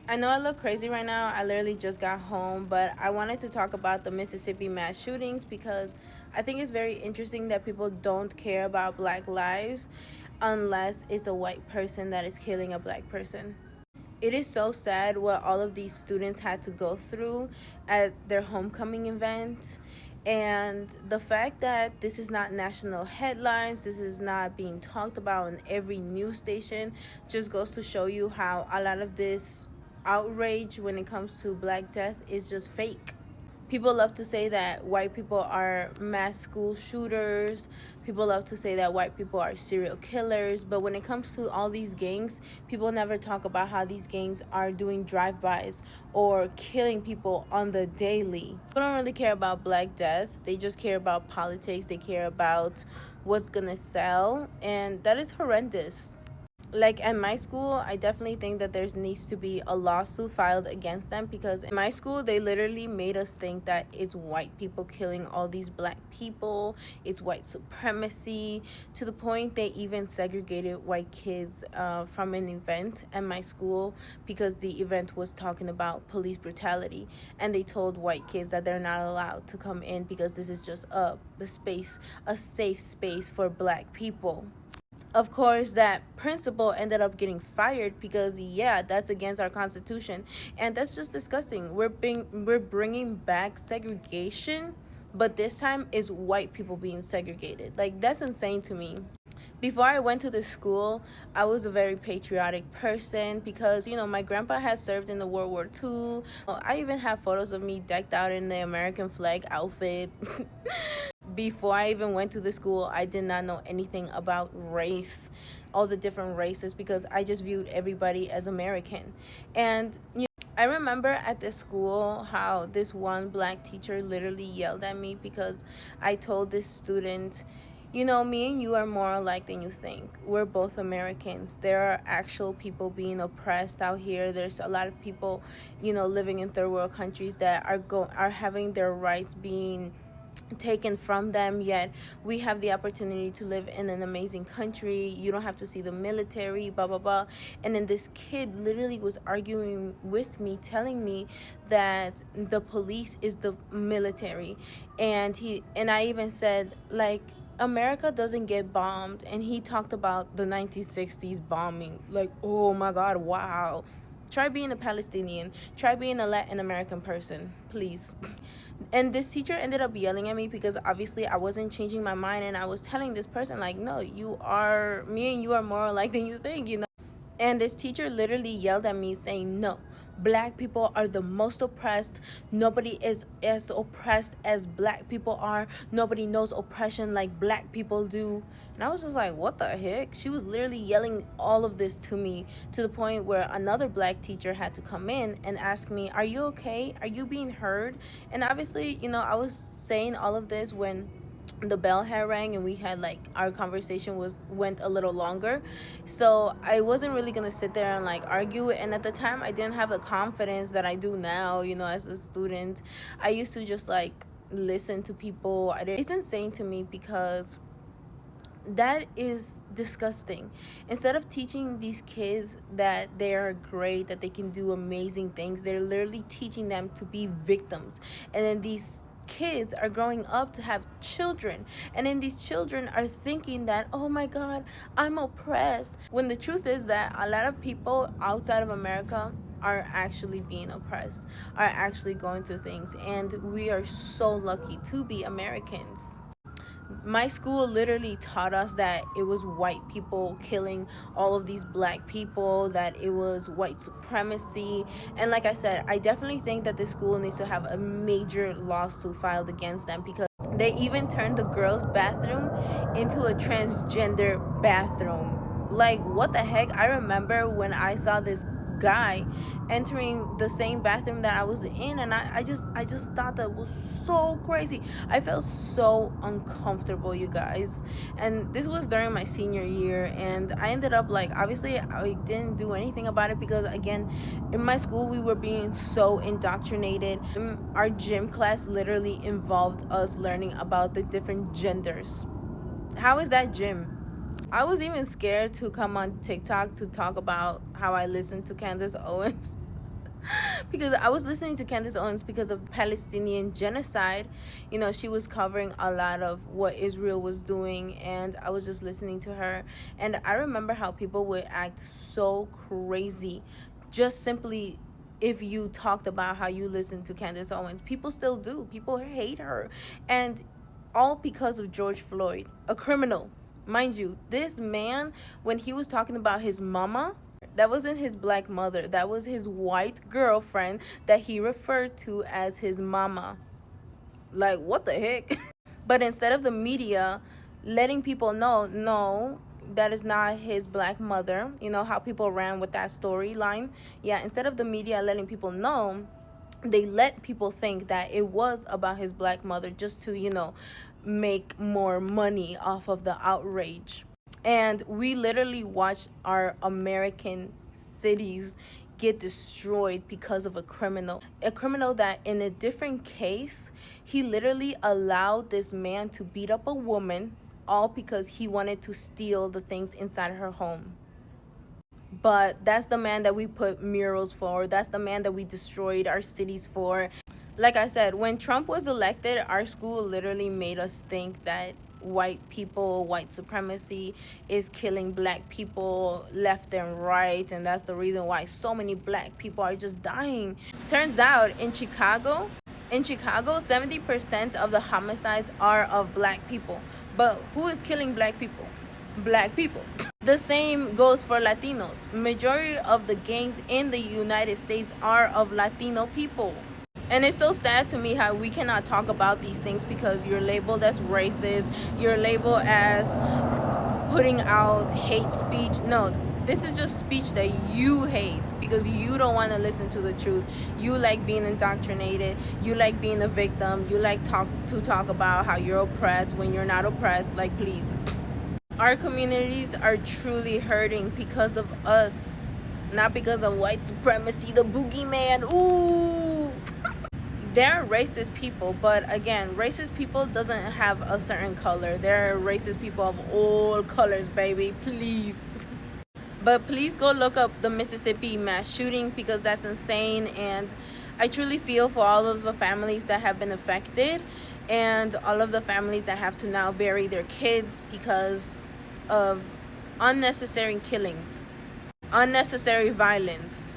I know I look crazy right now. I literally just got home, but I wanted to talk about the Mississippi mass shootings because I think it's very interesting that people don't care about black lives unless it's a white person that is killing a black person. It is so sad what all of these students had to go through at their homecoming event. And the fact that this is not national headlines, this is not being talked about in every news station, just goes to show you how a lot of this outrage when it comes to black death is just fake. People love to say that white people are mass school shooters. People love to say that white people are serial killers. But when it comes to all these gangs, people never talk about how these gangs are doing drive-bys or killing people on the daily. People don't really care about black death. They just care about politics. They care about what's gonna sell. And that is horrendous. Like at my school, I definitely think that there needs to be a lawsuit filed against them, because in my school they literally made us think that it's white people killing all these black people, it's white supremacy, to the point they even segregated white kids from an event at my school because the event was talking about police brutality, and they told white kids that they're not allowed to come in because this is just a safe space for black people. Of course, that principal ended up getting fired because, yeah, that's against our constitution, and that's just disgusting. We're bringing back segregation, but this time is white people being segregated. Like, that's insane to me. Before I went to the school, I was a very patriotic person because, my grandpa had served in the World War II. I even have photos of me decked out in the American flag outfit. Before I even went to the school, I did not know anything about race, all the different races, because I just viewed everybody as American. And I remember at this school how this one black teacher literally yelled at me because I told this student, me and you are more alike than you think. We're both Americans. There are actual people being oppressed out here. There's a lot of people, living in third world countries that are having their rights being taken from them, yet we have the opportunity to live in an amazing country. You don't have to see the military, blah blah blah. And then this kid literally was arguing with me, telling me that the police is the military. And I even said, like, America doesn't get bombed. And he talked about the 1960s bombing. Like, oh my god, wow. Try being a Palestinian. Try being a Latin American person, please. And this teacher ended up yelling at me because obviously I wasn't changing my mind, and I was telling this person, like, no, me and you are more alike than you think. And this teacher literally yelled at me saying, no, black people are the most oppressed. Nobody is as oppressed as black people are. Nobody knows oppression like black people do. And I was just like, what the heck? She was literally yelling all of this to me, to the point where another black teacher had to come in and ask me, are you okay? Are you being heard? And obviously, I was saying all of this when the bell had rang, and we had, like, our conversation went a little longer. So I wasn't really gonna sit there and, like, argue. And at the time I didn't have the confidence that I do now, as a student. I used to just, like, listen to people. It's insane to me because that is disgusting. Instead of teaching these kids that they are great, that they can do amazing things, they're literally teaching them to be victims. And then these kids are growing up to have children, and then these children are thinking that, oh my god, I'm oppressed, when the truth is that a lot of people outside of America are actually being oppressed, are actually going through things, and we are so lucky to be Americans. My school literally taught us that it was white people killing all of these black people, that it was white supremacy. And like I said, I definitely think that the school needs to have a major lawsuit filed against them, because they even turned the girls' bathroom into a transgender bathroom. Like, what the heck? I remember when I saw this guy entering the same bathroom that I was in, and I just thought that was so crazy. I felt so uncomfortable, you guys. And this was during my senior year, and I ended up, like, obviously I didn't do anything about it because, again, in my school we were being so indoctrinated. Our gym class literally involved us learning about the different genders. How is that gym? I was even scared to come on TikTok to talk about how I listened to Candace Owens. Because I was listening to Candace Owens because of Palestinian genocide. You know, she was covering a lot of what Israel was doing, and I was just listening to her. And I remember how people would act so crazy just simply if you talked about how you listen to Candace Owens. People still do. People hate her. And all because of George Floyd, a criminal. Mind you, this man, when he was talking about his mama, that wasn't his black mother. That was his white girlfriend that he referred to as his mama. Like, what the heck? But instead of the media letting people know, no, that is not his black mother, you know, how people ran with that storyline. Yeah, instead of the media letting people know, they let people think that it was about his black mother just to, you know, make more money off of the outrage. And we literally watched our American cities get destroyed because of a criminal that in a different case, he literally allowed this man to beat up a woman, all because he wanted to steal the things inside her home. But that's the man that we put murals for. That's the man that we destroyed our cities for. Like I said, when Trump was elected, our school literally made us think that white people, white supremacy is killing black people left and right, and that's the reason why so many black people are just dying. Turns out in Chicago 70% of the homicides are of black people. But who is killing black people? Black people. The same goes for Latinos. Majority of the gangs in the United States are of Latino people. And it's so sad to me how we cannot talk about these things because you're labeled as racist, you're labeled as putting out hate speech. No, this is just speech that you hate because you don't want to listen to the truth. You like being indoctrinated, you like being a victim, you like to talk about how you're oppressed when you're not oppressed. Like, please. Our communities are truly hurting because of us, not because of white supremacy, the boogeyman. Ooh. There are racist people, but again, racist people doesn't have a certain color. There are racist people of all colors, baby. Please. But please go look up the Mississippi mass shooting because that's insane. And I truly feel for all of the families that have been affected and all of the families that have to now bury their kids because of unnecessary killings, unnecessary violence.